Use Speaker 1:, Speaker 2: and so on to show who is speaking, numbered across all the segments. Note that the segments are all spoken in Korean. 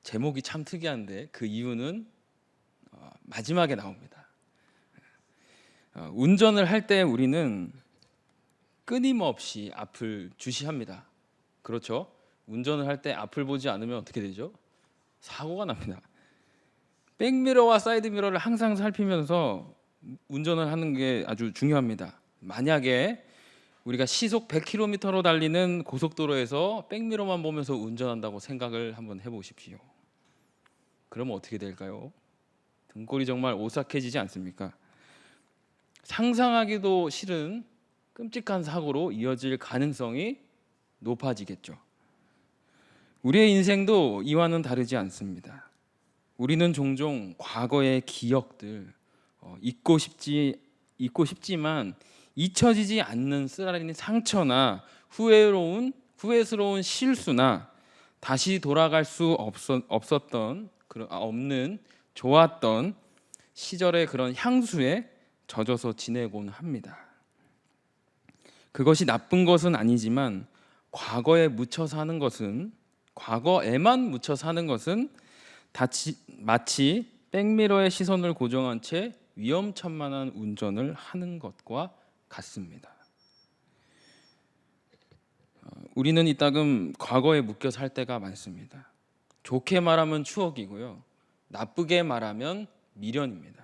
Speaker 1: 제목이 참 특이한데 그 이유는 마지막에 나옵니다. 운전을 할 때 우리는 끊임없이 앞을 주시합니다. 그렇죠? 운전을 할 때 앞을 보지 않으면 어떻게 되죠? 사고가 납니다. 백미러와 사이드미러를 항상 살피면서 운전을 하는 게 아주 중요합니다. 만약에 우리가 시속 100km로 달리는 고속도로에서 백미러만 보면서 운전한다고 생각을 한번 해보십시오. 그러면 어떻게 될까요? 등골이 정말 오싹해지지 않습니까? 상상하기도 싫은 끔찍한 사고로 이어질 가능성이 높아지겠죠. 우리의 인생도 이와는 다르지 않습니다. 우리는 종종 과거의 기억들, 잊고 싶지만 잊혀지지 않는 쓰라린 상처나 후회스러운 실수나 다시 돌아갈 수 없는 좋았던 시절의 그런 향수에 젖어서 지내곤 합니다. 그것이 나쁜 것은 아니지만 과거에만 묻혀 사는 것은 마치 백미러의 시선을 고정한 채 위험천만한 운전을 하는 것과 같습니다. 우리는 이따금 과거에 묶여 살 때가 많습니다. 좋게 말하면 추억이고요, 나쁘게 말하면 미련입니다.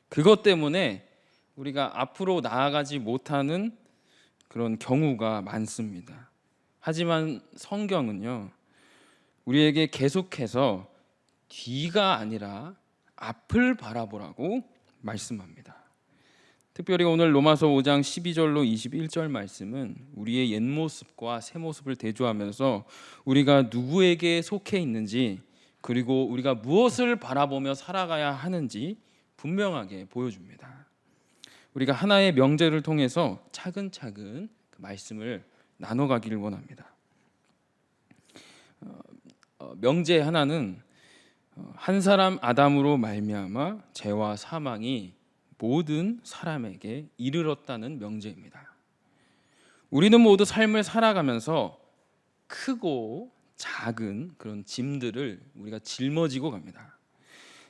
Speaker 1: 그것 때문에 우리가 앞으로 나아가지 못하는 그런 경우가 많습니다. 하지만 성경은요, 우리에게 계속해서 뒤가 아니라 앞을 바라보라고 말씀합니다. 특별히 오늘 로마서 5장 12절로 21절 말씀은 우리의 옛 모습과 새 모습을 대조하면서 우리가 누구에게 속해 있는지, 그리고 우리가 무엇을 바라보며 살아가야 하는지 분명하게 보여줍니다. 우리가 하나의 명제를 통해서 차근차근 그 말씀을 나눠가기를 원합니다. 명제 하나는 한 사람 아담으로 말미암아 죄와 사망이 모든 사람에게 이르렀다는 명제입니다. 우리는 모두 삶을 살아가면서 크고 작은 그런 짐들을 우리가 짊어지고 갑니다.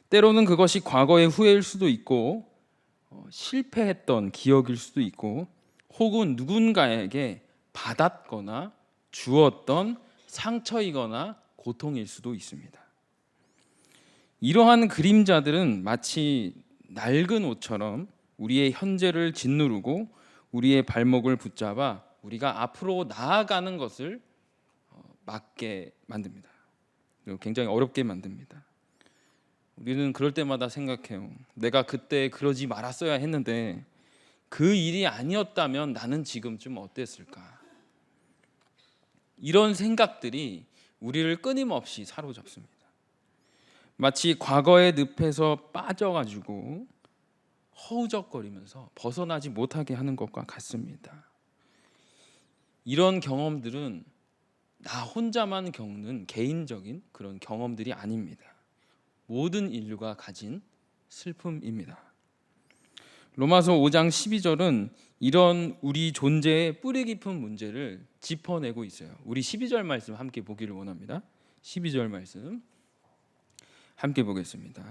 Speaker 1: 때로는 그것이 과거의 후회일 수도 있고, 실패했던 기억일 수도 있고, 혹은 누군가에게 받았거나 주었던 상처이거나 고통일 수도 있습니다. 이러한 그림자들은 마치 낡은 옷처럼 우리의 현재를 짓누르고 우리의 발목을 붙잡아 우리가 앞으로 나아가는 것을 막게 만듭니다. 굉장히 어렵게 만듭니다. 우리는 그럴 때마다 생각해요. 내가 그때 그러지 말았어야 했는데 그 일이 아니었다면 나는 지금쯤 어땠을까? 이런 생각들이 우리를 끊임없이 사로잡습니다. 마치 과거의 늪에서 빠져가지고 허우적거리면서 벗어나지 못하게 하는 것과 같습니다. 이런 경험들은 나 혼자만 겪는 개인적인 그런 경험들이 아닙니다. 모든 인류가 가진 슬픔입니다. 로마서 5장 12절은 이런 우리 존재의 뿌리 깊은 문제를 짚어내고 있어요. 우리 12절 말씀 함께 보기를 원합니다. 12절 말씀 함께 보겠습니다.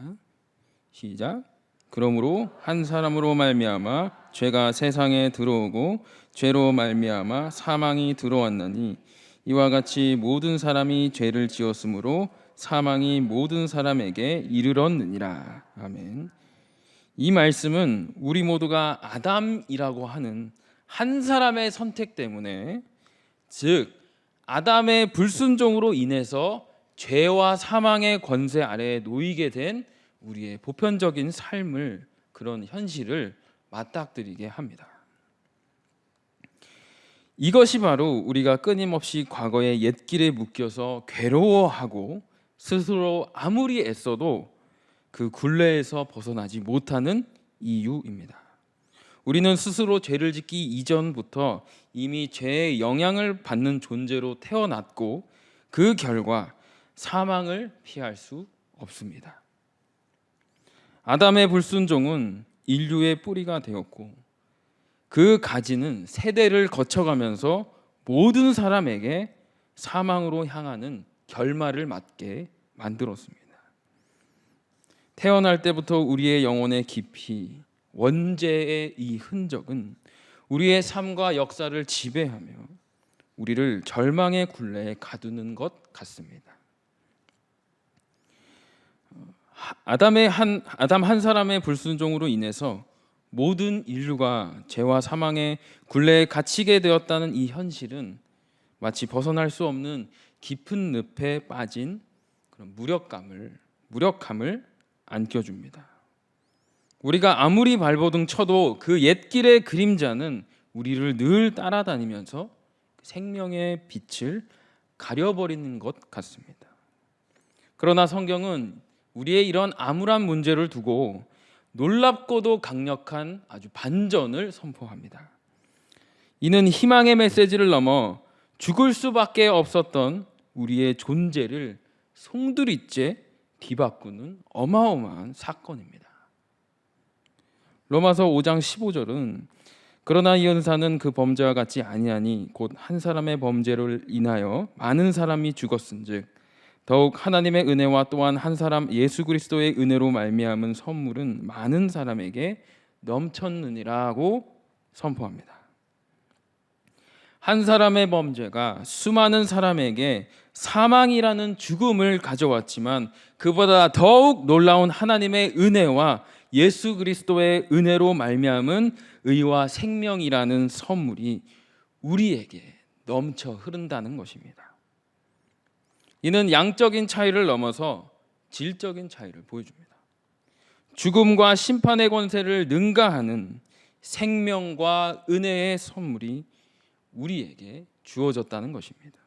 Speaker 1: 시작. 그러므로 한 사람으로 말미암아 죄가 세상에 들어오고 죄로 말미암아 사망이 들어왔나니 이와 같이 모든 사람이 죄를 지었으므로 사망이 모든 사람에게 이르렀느니라. 아멘. 이 말씀은 우리 모두가 아담이라고 하는 한 사람의 선택 때문에, 즉 아담의 불순종으로 인해서 죄와 사망의 권세 아래에 놓이게 된 우리의 보편적인 삶을, 그런 현실을 맞닥뜨리게 합니다. 이것이 바로 우리가 끊임없이 과거의 옛길에 묶여서 괴로워하고 스스로 아무리 애써도 그 굴레에서 벗어나지 못하는 이유입니다. 우리는 스스로 죄를 짓기 이전부터 이미 죄의 영향을 받는 존재로 태어났고 그 결과 사망을 피할 수 없습니다. 아담의 불순종은 인류의 뿌리가 되었고 그 가지는 세대를 거쳐가면서 모든 사람에게 사망으로 향하는 결말을 맞게 만들었습니다. 태어날 때부터 우리의 영혼에 깊이 원죄의 이 흔적은 우리의 삶과 역사를 지배하며 우리를 절망의 굴레에 가두는 것 같습니다. 아담 한 사람의 불순종으로 인해서 모든 인류가 죄와 사망의 굴레에 갇히게 되었다는 이 현실은 마치 벗어날 수 없는 깊은 늪에 빠진 그런 무력함을 안겨줍니다. 우리가 아무리 발버둥 쳐도 그 옛길의 그림자는 우리를 늘 따라다니면서 생명의 빛을 가려버리는 것 같습니다. 그러나 성경은 우리의 이런 암울한 문제를 두고 놀랍고도 강력한 아주 반전을 선포합니다. 이는 희망의 메시지를 넘어 죽을 수밖에 없었던 우리의 존재를 송두리째 뒤바꾸는 어마어마한 사건입니다. 로마서 5장 15절은 그러나 이 은사는 그 범죄와 같지 아니하니 곧 한 사람의 범죄를 인하여 많은 사람이 죽었은즉 더욱 하나님의 은혜와 또한 한 사람 예수 그리스도의 은혜로 말미암은 선물은 많은 사람에게 넘쳤느니라고 선포합니다. 한 사람의 범죄가 수많은 사람에게 사망이라는 죽음을 가져왔지만 그보다 더욱 놀라운 하나님의 은혜와 예수 그리스도의 은혜로 말미암은 의와 생명이라는 선물이 우리에게 넘쳐 흐른다는 것입니다. 이는 양적인 차이를 넘어서 질적인 차이를 보여줍니다. 죽음과 심판의 권세를 능가하는 생명과 은혜의 선물이 우리에게 주어졌다는 것입니다.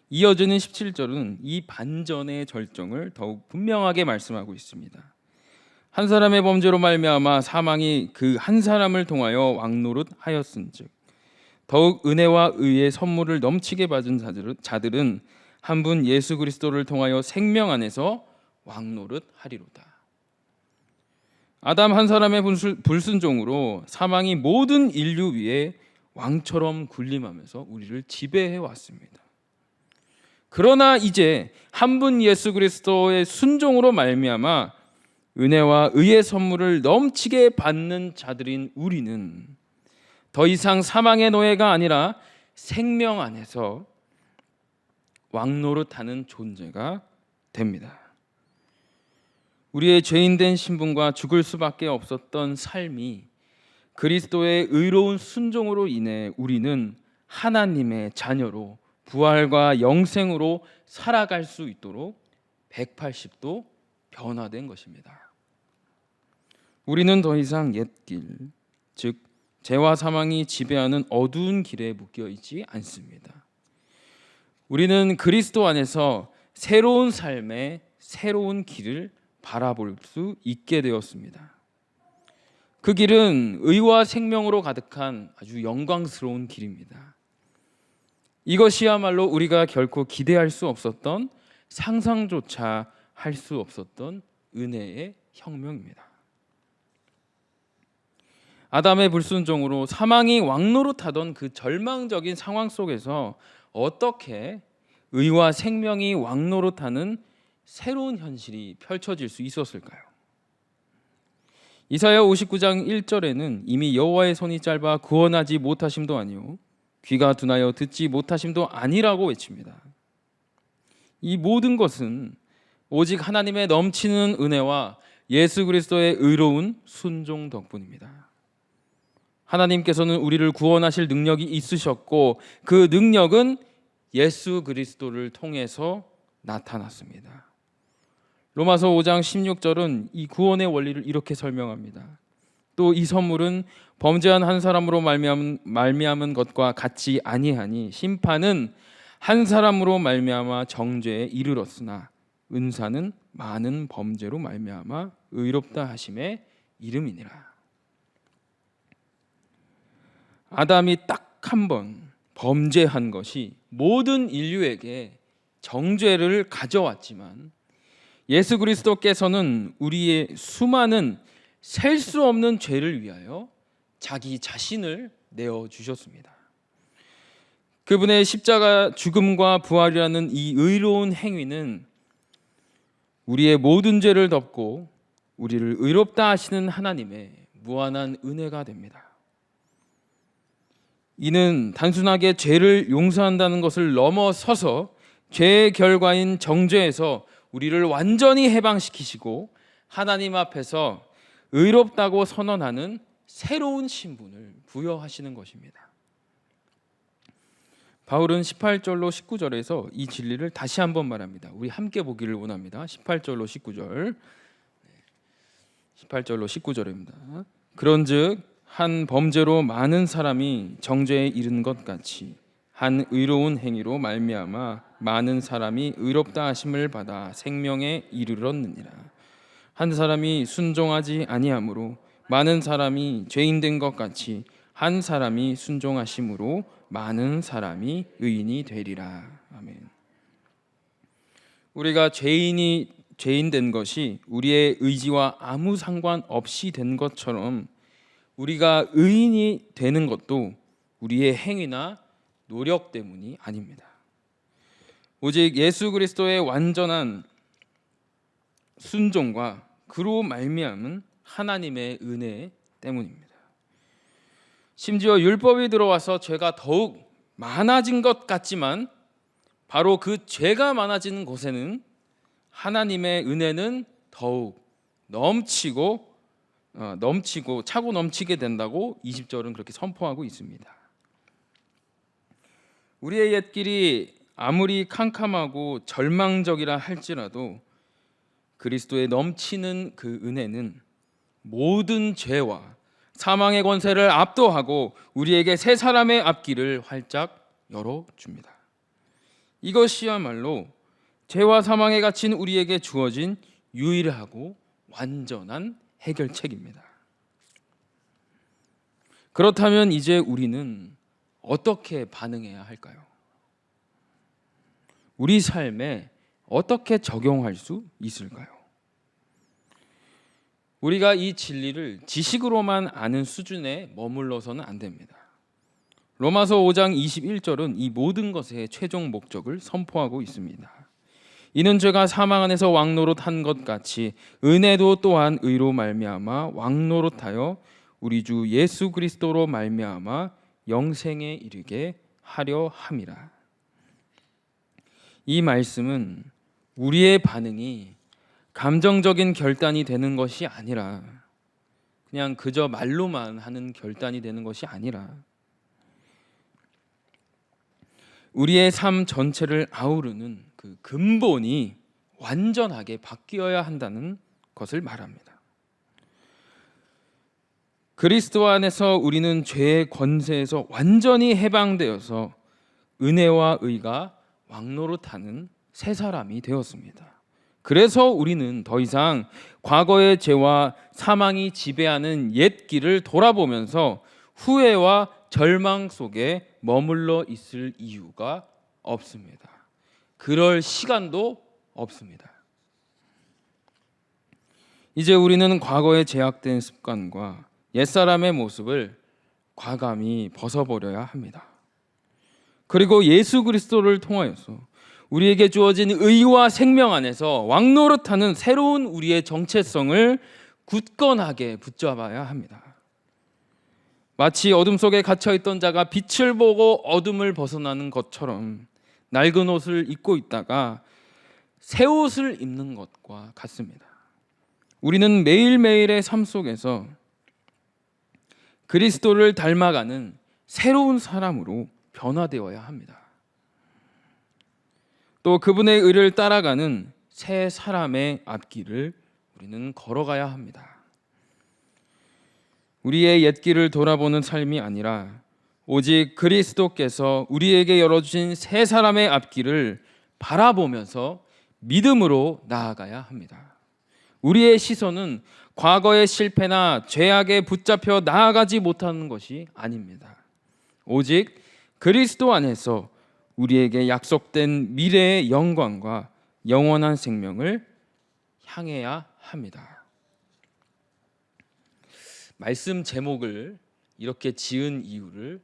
Speaker 1: 이어지는 17절은 이 반전의 절정을 더욱 분명하게 말씀하고 있습니다. 한 사람의 범죄로 말미암아 사망이 그 한 사람을 통하여 왕노릇하였은즉 더욱 은혜와 의의 선물을 넘치게 받은 자들은 한 분 예수 그리스도를 통하여 생명 안에서 왕노릇하리로다. 아담 한 사람의 불순종으로 사망이 모든 인류 위에 왕처럼 군림하면서 우리를 지배해 왔습니다. 그러나 이제 한 분 예수 그리스도의 순종으로 말미암아 은혜와 의의 선물을 넘치게 받는 자들인 우리는 더 이상 사망의 노예가 아니라 생명 안에서 왕노릇하는 존재가 됩니다. 우리의 죄인된 신분과 죽을 수밖에 없었던 삶이 그리스도의 의로운 순종으로 인해 우리는 하나님의 자녀로 부활과 영생으로 살아갈 수 있도록 180도 변화된 것입니다. 우리는 더 이상 옛길, 즉 죄와 사망이 지배하는 어두운 길에 묶여 있지 않습니다. 우리는 그리스도 안에서 새로운 삶의 새로운 길을 바라볼 수 있게 되었습니다. 그 길은 의와 생명으로 가득한 아주 영광스러운 길입니다. 이것이야말로 우리가 결코 기대할 수 없었던, 상상조차 할 수 없었던 은혜의 혁명입니다. 아담의 불순종으로 사망이 왕노릇하던 그 절망적인 상황 속에서 어떻게 의와 생명이 왕노릇하는 새로운 현실이 펼쳐질 수 있었을까요? 이사야 59장 1절에는 이미 여호와의 손이 짧아 구원하지 못하심도 아니요 귀가 둔하여 듣지 못하심도 아니라고 외칩니다. 이 모든 것은 오직 하나님의 넘치는 은혜와 예수 그리스도의 의로운 순종 덕분입니다. 하나님께서는 우리를 구원하실 능력이 있으셨고 그 능력은 예수 그리스도를 통해서 나타났습니다. 로마서 5장 16절은 이 구원의 원리를 이렇게 설명합니다. 또 이 선물은 범죄한 한 사람으로 말미암은 것과 같지 아니하니 심판은 한 사람으로 말미암아 정죄에 이르렀으나 은사는 많은 범죄로 말미암아 의롭다 하심의 이름이니라. 아담이 딱 한 번 범죄한 것이 모든 인류에게 정죄를 가져왔지만 예수 그리스도께서는 우리의 수많은 셀 수 없는 죄를 위하여 자기 자신을 내어주셨습니다. 그분의 십자가 죽음과 부활이라는 이 의로운 행위는 우리의 모든 죄를 덮고 우리를 의롭다 하시는 하나님의 무한한 은혜가 됩니다. 이는 단순하게 죄를 용서한다는 것을 넘어서서 죄의 결과인 정죄에서 우리를 완전히 해방시키시고 하나님 앞에서 의롭다고 선언하는 새로운 신분을 부여하시는 것입니다. 바울은 18절로 19절에서 이 진리를 다시 한번 말합니다. 우리 함께 보기를 원합니다. 18절로 19절. 18절로 19절입니다. 그런즉 한 범죄로 많은 사람이 정죄에 이른 것 같이 한 의로운 행위로 말미암아 많은 사람이 의롭다 하심을 받아 생명에 이르렀느니라. 한 사람이 순종하지 아니함으로 많은 사람이 죄인 된 것 같이 한 사람이 순종하심으로 많은 사람이 의인이 되리라. 아멘. 우리가 죄인 된 것이 우리의 의지와 아무 상관없이 된 것처럼 우리가 의인이 되는 것도 우리의 행위나 노력 때문이 아닙니다. 오직 예수 그리스도의 완전한 순종과 그로 말미암은 하나님의 은혜 때문입니다. 심지어 율법이 들어와서 죄가 더욱 많아진 것 같지만 바로 그 죄가 많아지는 곳에는 하나님의 은혜는 더욱 넘치고 차고 넘치게 된다고 20절은 그렇게 선포하고 있습니다. 우리의 옛길이 아무리 캄캄하고 절망적이라 할지라도 그리스도의 넘치는 그 은혜는 모든 죄와 사망의 권세를 압도하고 우리에게 새 사람의 앞길을 활짝 열어줍니다. 이것이야말로 죄와 사망에 갇힌 우리에게 주어진 유일하고 완전한 해결책입니다. 그렇다면 이제 우리는 어떻게 반응해야 할까요? 우리 삶에 어떻게 적용할 수 있을까요? 우리가 이 진리를 지식으로만 아는 수준에 머물러서는 안 됩니다. 로마서 5장 21절은 이 모든 것의 최종 목적을 선포하고 있습니다. 이는 죄가 사망 안에서 왕노릇한 것 같이 은혜도 또한 의로 말미암아 왕노릇하여 우리 주 예수 그리스도로 말미암아 영생에 이르게 하려 함이라. 이 말씀은 우리의 반응이 감정적인 결단이 되는 것이 아니라 그냥 그저 말로만 하는 결단이 되는 것이 아니라 우리의 삶 전체를 아우르는 그 근본이 완전하게 바뀌어야 한다는 것을 말합니다. 그리스도 안에서 우리는 죄의 권세에서 완전히 해방되어서 은혜와 의가 왕노릇하는 새 사람이 되었습니다. 그래서 우리는 더 이상 과거의 죄와 사망이 지배하는 옛 길을 돌아보면서 후회와 절망 속에 머물러 있을 이유가 없습니다. 그럴 시간도 없습니다. 이제 우리는 과거의 제약된 습관과 옛사람의 모습을 과감히 벗어버려야 합니다. 그리고 예수 그리스도를 통하여서 우리에게 주어진 의와 생명 안에서 왕노릇하는 새로운 우리의 정체성을 굳건하게 붙잡아야 합니다. 마치 어둠 속에 갇혀있던 자가 빛을 보고 어둠을 벗어나는 것처럼 낡은 옷을 입고 있다가 새 옷을 입는 것과 같습니다. 우리는 매일매일의 삶 속에서 그리스도를 닮아가는 새로운 사람으로 변화되어야 합니다. 또 그분의 의를 따라가는 새 사람의 앞길을 우리는 걸어가야 합니다. 우리의 옛길을 돌아보는 삶이 아니라 오직 그리스도께서 우리에게 열어주신 새 사람의 앞길을 바라보면서 믿음으로 나아가야 합니다. 우리의 시선은 과거의 실패나 죄악에 붙잡혀 나아가지 못하는 것이 아닙니다. 오직 그리스도 안에서 우리에게 약속된 미래의 영광과 영원한 생명을 향해야 합니다. 말씀 제목을 이렇게 지은 이유를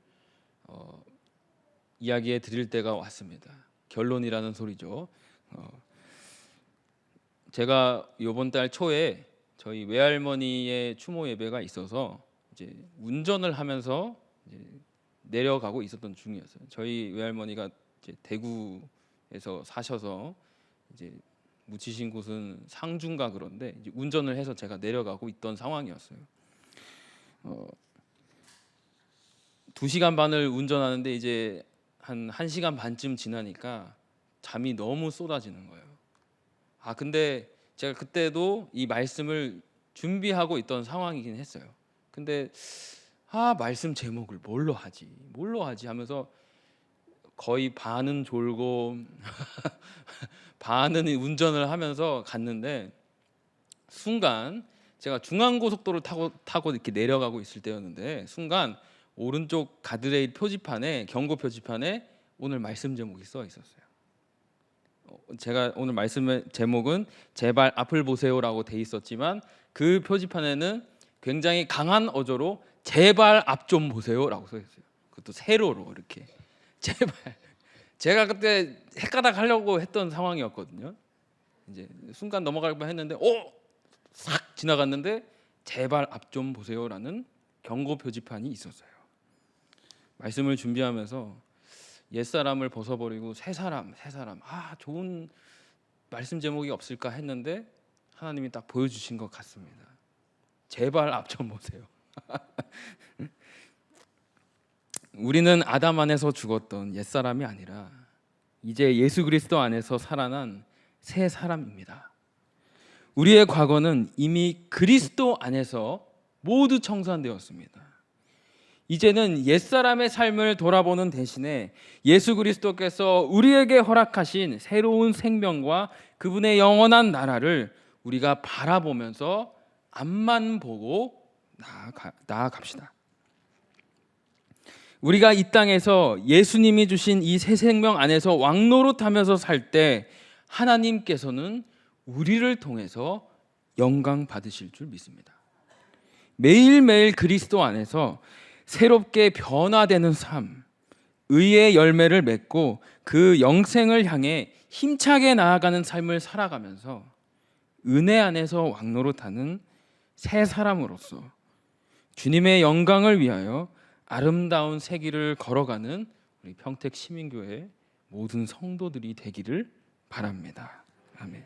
Speaker 1: 이야기해 드릴 때가 왔습니다. 결론이라는 소리죠. 제가 이번 달 초에 저희 외할머니의 추모 예배가 있어서 이제 운전을 하면서 이제 내려가고 있었던 중이었어요. 저희 외할머니가 이제 대구에서 사셔서 이제 묻히신 곳은 상주인가 그런데 이제 운전을 해서 제가 내려가고 있던 상황이었어요. 2시간 반을 운전하는데 이제 한 1시간 반쯤 지나니까 잠이 너무 쏟아지는 거예요. 근데 제가 그때도 이 말씀을 준비하고 있던 상황이긴 했어요. 근데 말씀 제목을 뭘로 하지 하면서 거의 반은 졸고 반은 운전을 하면서 갔는데, 순간 제가 중앙고속도로를 타고 이렇게 내려가고 있을 때였는데, 순간 오른쪽 가드레일 표지판에, 경고 표지판에 오늘 말씀 제목이 써 있었어요. 제가 오늘 말씀의 제목은 제발 앞을 보세요라고 돼 있었지만 그 표지판에는 굉장히 강한 어조로 제발 앞 좀 보세요라고 써 있어요. 그것도 세로로 이렇게 제발. 제가 그때 헷가닥 하려고 했던 상황이었거든요. 이제 순간 넘어갈 뻔했는데 싹 지나갔는데 제발 앞 좀 보세요라는 경고 표지판이 있었어요. 말씀을 준비하면서 옛사람을 벗어버리고 새 사람 좋은 말씀 제목이 없을까 했는데 하나님이 딱 보여주신 것 같습니다. 제발 앞 좀 보세요. 우리는 아담 안에서 죽었던 옛사람이 아니라 이제 예수 그리스도 안에서 살아난 새 사람입니다. 우리의 과거는 이미 그리스도 안에서 모두 청산되었습니다. 이제는 옛사람의 삶을 돌아보는 대신에 예수 그리스도께서 우리에게 허락하신 새로운 생명과 그분의 영원한 나라를 우리가 바라보면서 앞만 보고 나아갑시다. 우리가 이 땅에서 예수님이 주신 이 새 생명 안에서 왕노릇하면서 살 때 하나님께서는 우리를 통해서 영광 받으실 줄 믿습니다. 매일매일 그리스도 안에서 새롭게 변화되는 삶, 의의 열매를 맺고 그 영생을 향해 힘차게 나아가는 삶을 살아가면서 은혜 안에서 왕노릇하는 새 사람으로서 주님의 영광을 위하여 아름다운 새 길을 걸어가는 우리 평택 시민교회 모든 성도들이 되기를 바랍니다. 아멘.